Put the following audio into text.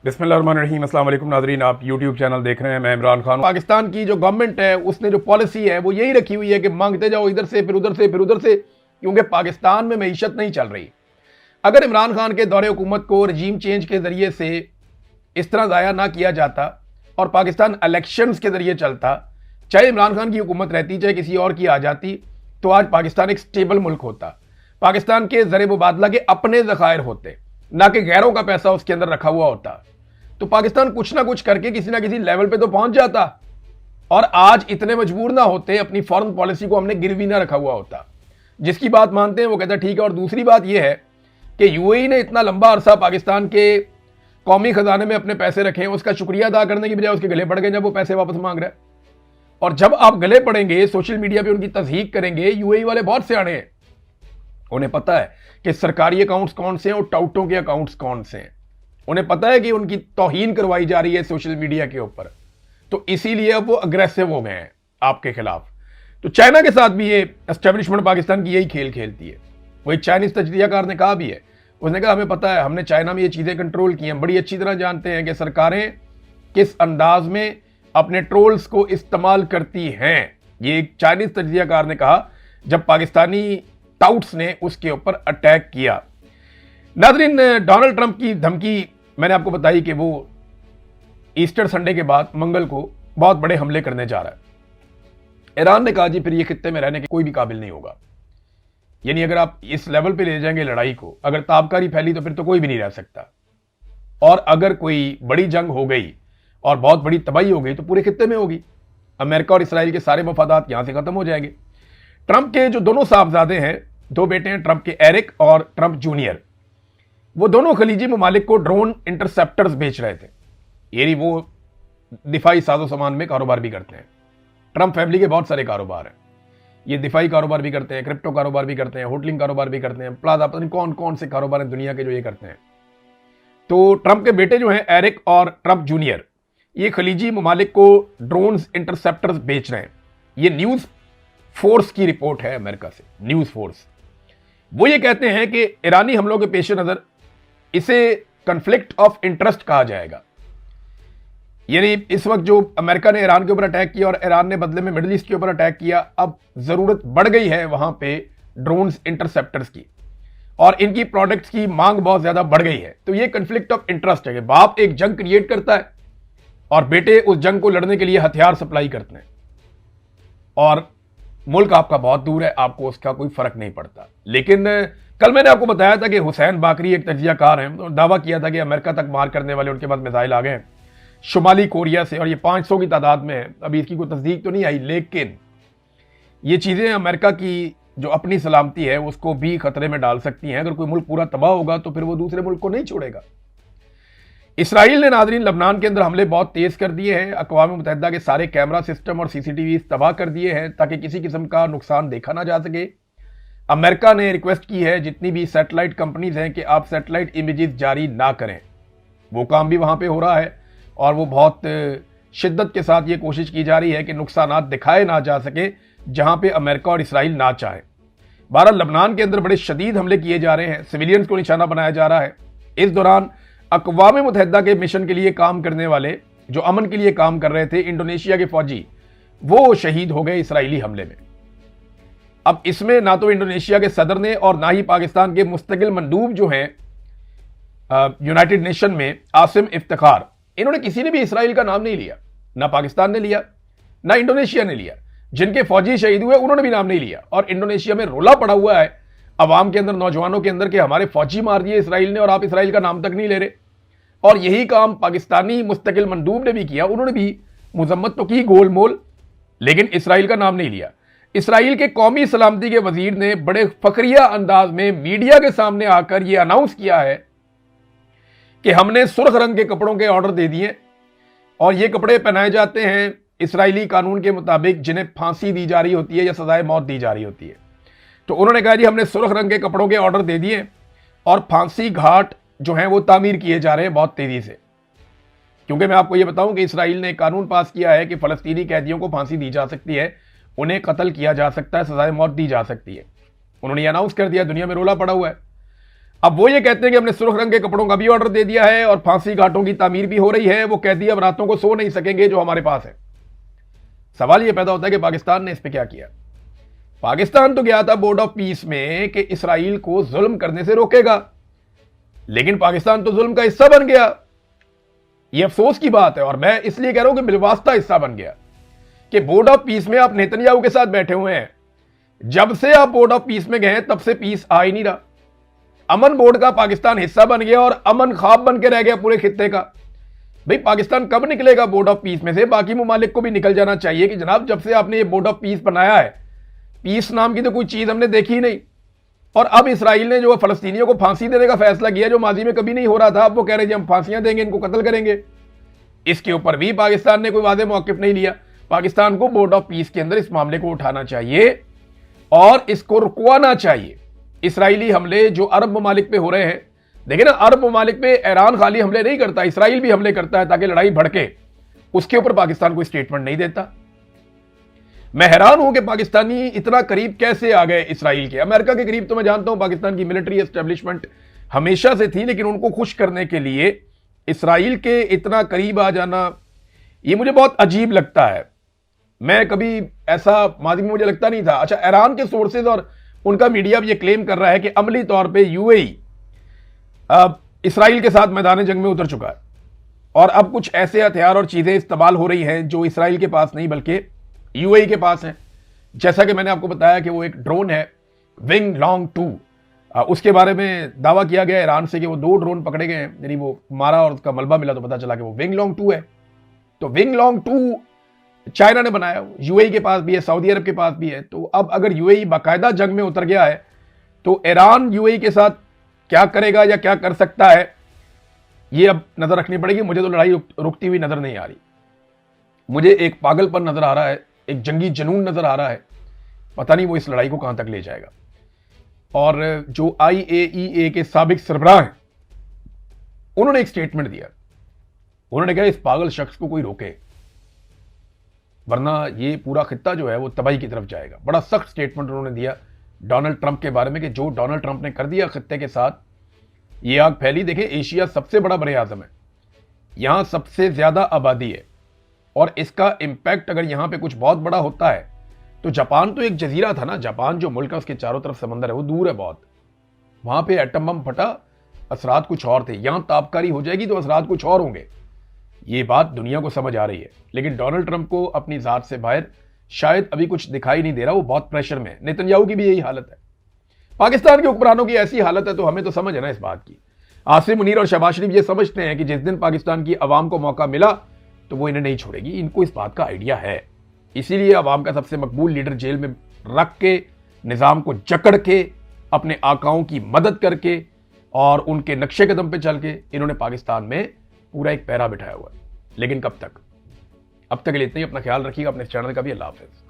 बिस्मिल्लाहिर्रहमानिर्रहीम। अस्सलाम वालेकुम नाज़रीन, आप यूट्यूब चैनल देख रहे हैं। मैं इमरान खान। पाकिस्तान की जो गवर्नमेंट है उसने जो पॉलिसी है वो यही रखी हुई है कि मांगते जाओ इधर से फिर उधर से फिर उधर से, क्योंकि पाकिस्तान में मईशत नहीं चल रही। अगर इमरान खान के दौरे हुकूमत को रजीम चेंज के जरिए से इस तरह ज़ाया ना किया जाता और पाकिस्तान इलेक्शंस के जरिए चलता, चाहे इमरान खान की हुकूमत रहती चाहे किसी और की आ जाती, तो आज पाकिस्तान एक स्टेबल मुल्क होता। पाकिस्तान के ज़र मुबादला के अपने ज़खायर होते, ना कि गैरों का पैसा उसके अंदर रखा हुआ होता। तो पाकिस्तान कुछ ना कुछ करके किसी ना किसी लेवल पे तो पहुंच जाता, और आज इतने मजबूर ना होते, अपनी फॉरेन पॉलिसी को हमने गिरवी ना रखा हुआ होता। जिसकी बात मानते हैं वो कहता है ठीक है। और दूसरी बात यह है कि यूएई ने इतना लंबा अरसा पाकिस्तान के कौमी खजाने में अपने पैसे रखे हैं, उसका शुक्रिया अदा करने की बजाय उसके गले पड़ गए जब वो पैसे वापस मांग रहे हैं। और जब आप गले पड़ेंगे, सोशल मीडिया पे उनकी तस्दीक करेंगे, यूएई वाले बहुत सियाणे हैं, उन्हें पता है कि सरकारी अकाउंट्स कौन से हैं और टाउटों के अकाउंट्स कौन से हैं। उन्हें पता है कि उनकी तौहीन करवाई जा रही है सोशल मीडिया के ऊपर, तो इसीलिए अब वो अग्रेसिव हो गए हैं आपके खिलाफ। तो चाइना के साथ भी ये एस्टेब्लिशमेंट पाकिस्तान की यही खेल खेलती है। वही चाइनीज तजदियाकार ने कहा भी है, उसने कहा हमें पता है, हमने चाइना में ये चीज़ें कंट्रोल की हैं, बड़ी अच्छी तरह जानते हैं कि सरकारें किस अंदाज में अपने ट्रोल्स को इस्तेमाल करती हैं। ये एक चाइनीज तजदियाकार ने कहा जब पाकिस्तानी टाउट्स ने उसके ऊपर अटैक किया। नाज़रीन, डोनाल्ड ट्रंप की धमकी मैंने आपको बताई कि वो ईस्टर संडे के बाद मंगल को बहुत बड़े हमले करने जा रहा है। ईरान ने कहा जी फिर ये खित्ते में रहने के कोई भी काबिल नहीं होगा। यानी अगर आप इस लेवल पे ले जाएंगे लड़ाई को, अगर ताबकारी फैली तो फिर तो कोई भी नहीं रह सकता। और अगर कोई बड़ी जंग हो गई और बहुत बड़ी तबाही हो गई तो पूरे खित्ते में होगी। अमेरिका और इसराइल के सारे मफादात यहां से खत्म हो जाएंगे। ट्रंप के जो दोनों साहबजादे हैं, दो बेटे हैं ट्रंप के, एरिक और ट्रंप जूनियर, वो दोनों खलीजी ममालिक को ड्रोन इंटरसेप्टर्स बेच रहे थे। यानी वो दिफाई साजो सामान में कारोबार भी करते हैं। ट्रंप फैमिली के बहुत सारे कारोबार हैं, ये दिफाई कारोबार भी करते हैं, क्रिप्टो कारोबार भी करते हैं, होटलिंग कारोबार भी करते हैं, प्लाजा, पता नहीं कौन कौन से कारोबार हैं दुनिया के जो ये करते हैं। तो ट्रंप के बेटे जो हैं एरिक और ट्रंप जूनियर, ये खलीजी ममालिक को ड्रोन्स इंटरसेप्टर्स बेच रहे हैं। ये न्यूज़ फोर्स की रिपोर्ट है अमेरिका से, न्यूज़ फोर्स। वो ये कहते हैं कि ईरानी हमलों के पेश नज़र इसे कन्फ्लिक्ट ऑफ इंटरेस्ट कहा जाएगा। यानी इस वक्त जो अमेरिका ने ईरान के ऊपर अटैक किया और ईरान ने बदले में मिडिल ईस्ट के ऊपर अटैक किया, अब जरूरत बढ़ गई है वहां पे ड्रोन्स इंटरसेप्टर्स की, और इनकी प्रोडक्ट्स की मांग बहुत ज्यादा बढ़ गई है। तो ये कन्फ्लिक्ट ऑफ इंटरेस्ट है कि बाप एक जंग क्रिएट करता है और बेटे उस जंग को लड़ने के लिए हथियार सप्लाई करते हैं, और मुल्क आपका बहुत दूर है, आपको उसका कोई फर्क नहीं पड़ता। लेकिन कल मैंने आपको बताया था कि हुसैन बाकरी एक तजियाकार हैं, तो दावा किया था कि अमेरिका तक मार करने वाले उनके पास मिसाइल आ गए हैं शुमाली कोरिया से, और ये 500 की तादाद में है। अभी इसकी कोई तस्दीक तो नहीं आई, लेकिन ये चीज़ें अमेरिका की जो अपनी सलामती है उसको भी खतरे में डाल सकती हैं। अगर कोई मुल्क पूरा तबाह होगा तो फिर वो दूसरे मुल्क को नहीं छोड़ेगा। इसराइल ने नाज़रीन लबनान के अंदर हमले बहुत तेज़ कर दिए हैं। अक़वाम मुत्तहिदा के सारे कैमरा सिस्टम और CCTV तबाह कर दिए हैं ताकि किसी किस्म का नुकसान देखा ना जा सके। अमेरिका ने रिक्वेस्ट की है जितनी भी सैटेलाइट कंपनीज हैं कि आप सैटेलाइट इमेजेस जारी ना करें। वो काम भी वहाँ पे हो रहा है और वो बहुत शिद्दत के साथ ये कोशिश की जा रही है कि नुकसानात दिखाए ना जा सके जहाँ पे अमेरिका और इसराइल ना चाहें। बहरहाल लबनान के अंदर बड़े शदीद हमले किए जा रहे हैं, सिविलियंस को निशाना बनाया जा रहा है। इस दौरान अक़वाम मुत्तहिदा के मिशन के लिए काम करने वाले, जो अमन के लिए काम कर रहे थे, इंडोनेशिया के फौजी, वो शहीद हो गए इसराइली हमले में। अब इसमें ना तो इंडोनेशिया के सदर ने और ना ही पाकिस्तान के मुस्तकिल मंदूब जो हैं यूनाइटेड नेशन में, आसिम इफ्तिखार, इन्होंने किसी ने भी इसराइल का नाम नहीं लिया। ना पाकिस्तान ने लिया, ना इंडोनेशिया ने लिया। जिनके फौजी शहीद हुए उन्होंने भी नाम नहीं लिया। और इंडोनेशिया में रोला पड़ा हुआ है अवाम के अंदर, नौजवानों के अंदर, कि हमारे फौजी मार दिए इसराइल ने और आप इसराइल का नाम तक नहीं ले रहे। और यही काम पाकिस्तानी मुस्तकिल मंदूब ने भी किया, उन्होंने भी मजम्मत तो की गोल मोल, लेकिन इसराइल का नाम नहीं लिया। इसराइल के कौमी सलामती के वजीर ने बड़े फखरिया अंदाज में मीडिया के सामने आकर यह अनाउंस किया है कि हमने सुर्ख रंग के कपड़ों के ऑर्डर दे दिए और ये कपड़े पहनाए जाते हैं इसराइली कानून के मुताबिक, जिन्हें फांसी दी जा रही होती है या सजाए मौत दी जा रही होती है। तो उन्होंने कहा जी हमने सुर्ख रंग के कपड़ों के ऑर्डर दे दिए और फांसी घाट जो हैं वो तामीर किए जा रहे हैं बहुत तेजी से। क्योंकि मैं आपको ये बताऊं कि इसराइल ने कानून पास किया है कि फ़लस्तीनी कैदियों को फांसी दी जा सकती है, उन्हें कत्ल किया जा सकता है, सजाए मौत दी जा सकती है। उन्होंने अनाउंस कर दिया, दुनिया में रोला पड़ा हुआ है। अब वो ये कहते हैं कि हमने सुर्ख रंग के कपड़ों का भी ऑर्डर दे दिया है और फांसी घाटों की तामीर भी हो रही है। वो कैदी अब रातों को सो नहीं सकेंगे जो हमारे पास है। सवाल ये पैदा होता है कि पाकिस्तान ने इस पे क्या किया। पाकिस्तान तो गया था बोर्ड ऑफ पीस में कि इसराइल को जुल्म करने से रोकेगा, लेकिन पाकिस्तान तो जुल्म का हिस्सा बन गया। ये अफसोस की बात है और मैं इसलिए कह रहा हूं कि बिलवास्ता हिस्सा बन गया कि बोर्ड ऑफ पीस में आप नेतन्याहू के साथ बैठे हुए हैं। जब से आप बोर्ड ऑफ पीस में गए तब से पीस आ ही नहीं रहा। अमन बोर्ड का पाकिस्तान हिस्सा बन गया और अमन ख्वाब बन के रह गया पूरे खित्ते का। भाई पाकिस्तान कब निकलेगा बोर्ड ऑफ पीस में से? बाकी ममालिक को भी निकल जाना चाहिए कि जनाब जब से आपने ये बोर्ड ऑफ पीस बनाया है, पीस नाम की तो कोई चीज हमने देखी ही नहीं। और अब इसराइल ने जो फलस्तीनियों को फांसी देने का फैसला किया जो माजी में कभी नहीं हो रहा था, अब वो कह रहे हैं हम फांसियां देंगे, इनको कत्ल करेंगे। इसके ऊपर भी पाकिस्तान ने कोई वादे मौकिफ नहीं लिया। पाकिस्तान को बोर्ड ऑफ पीस के अंदर इस मामले को उठाना चाहिए और इसको रुकवाना चाहिए। इसराइली हमले जो अरब ममालिक पे हो रहे हैं, देखिए ना, अरब ममालिक पे ईरान खाली हमले नहीं करता, इसराइल भी हमले करता है ताकि लड़ाई भड़के। उसके ऊपर पाकिस्तान कोई स्टेटमेंट नहीं देता। मैं हैरान हूं कि पाकिस्तानी इतना करीब कैसे आ गए इसराइल के। अमेरिका के करीब तो मैं जानता हूं पाकिस्तान की मिलिट्री एस्टेब्लिशमेंट हमेशा से थी, लेकिन उनको खुश करने के लिए इसराइल के इतना करीब आ जाना ये मुझे बहुत अजीब लगता है। मैं कभी ऐसा माजी में मुझे लगता नहीं था। अच्छा, ईरान के सोर्सेज और उनका मीडिया भी ये क्लेम कर रहा है कि अमली तौर पे यूएई इसराइल के साथ मैदान जंग में उतर चुका है और अब कुछ ऐसे हथियार और चीजें इस्तेमाल हो रही हैं जो इसराइल के पास नहीं बल्कि यूएई के पास है। जैसा कि मैंने आपको बताया कि वो एक ड्रोन है विंग लॉन्ग 2, उसके बारे में दावा किया गया ईरान से कि वो 2 ड्रोन पकड़े गए हैं, यानी वो मारा और उसका मलबा मिला तो पता चला कि वो विंग लॉन्ग 2 है। तो विंग लॉन्ग 2 चाइना ने बनाया, यूएई के पास भी है, सऊदी अरब के पास भी है। तो अब अगर यूएई बाकायदा जंग में उतर गया है तो ईरान यूएई के साथ क्या करेगा या क्या कर सकता है, ये अब नजर रखनी पड़ेगी। मुझे तो लड़ाई रुकती हुई नजर नहीं आ रही। मुझे एक पागलपन नजर आ रहा है, एक जंगी जुनून नजर आ रहा है। पता नहीं वो इस लड़ाई को कहां तक ले जाएगा। और जो IAEA के साबिक सरबराह हैं, उन्होंने एक स्टेटमेंट दिया। उन्होंने कहा इस पागल शख्स को कोई रोके, वरना ये पूरा खित्ता जो है वो तबाही की तरफ जाएगा। बड़ा सख्त स्टेटमेंट उन्होंने दिया डोनाल्ड ट्रंप के बारे में कि जो डोनाल्ड ट्रंप ने कर दिया खित्ते के साथ, ये आग फैली। देखें, एशिया सबसे बड़ा बरे आजम है, यहां सबसे ज्यादा आबादी है और इसका इंपैक्ट अगर यहां पे कुछ बहुत बड़ा होता है तो जापान तो एक जजीरा था ना, जापान जो मुल्क है उसके चारों तरफ समंदर है, वो दूर है बहुत। वहां पे एटम बम फटा, असरात कुछ और थे। यहां ताबकारी हो जाएगी तो असरात कुछ और होंगे। ये बात दुनिया को समझ आ रही है, लेकिन डोनाल्ड ट्रंप को अपनी जात से बाहर शायद अभी कुछ दिखाई नहीं दे रहा। वो बहुत प्रेशर में है। नेतन्याहू की भी यही हालत है, पाकिस्तान के हुक्मरानों की ऐसी हालत है। तो हमें तो समझ है ना इस बात की। आसिम मुनीर और शहबाज शरीफ ये समझते हैं कि जिस दिन पाकिस्तान की आवाम को मौका मिला तो वो इन्हें नहीं छोड़ेगी। इनको इस बात का आइडिया है, इसीलिए आवाम का सबसे मकबूल लीडर जेल में रख के, निजाम को जकड़ के, अपने आकाओं की मदद करके और उनके नक्शे कदम पे चल के इन्होंने पाकिस्तान में पूरा एक पैरा बिठाया हुआ है। लेकिन कब तक? अब तक के लिए इतना ही। अपना ख्याल रखिएगा, अपने चैनल का भी। अल्लाह हाफिज़।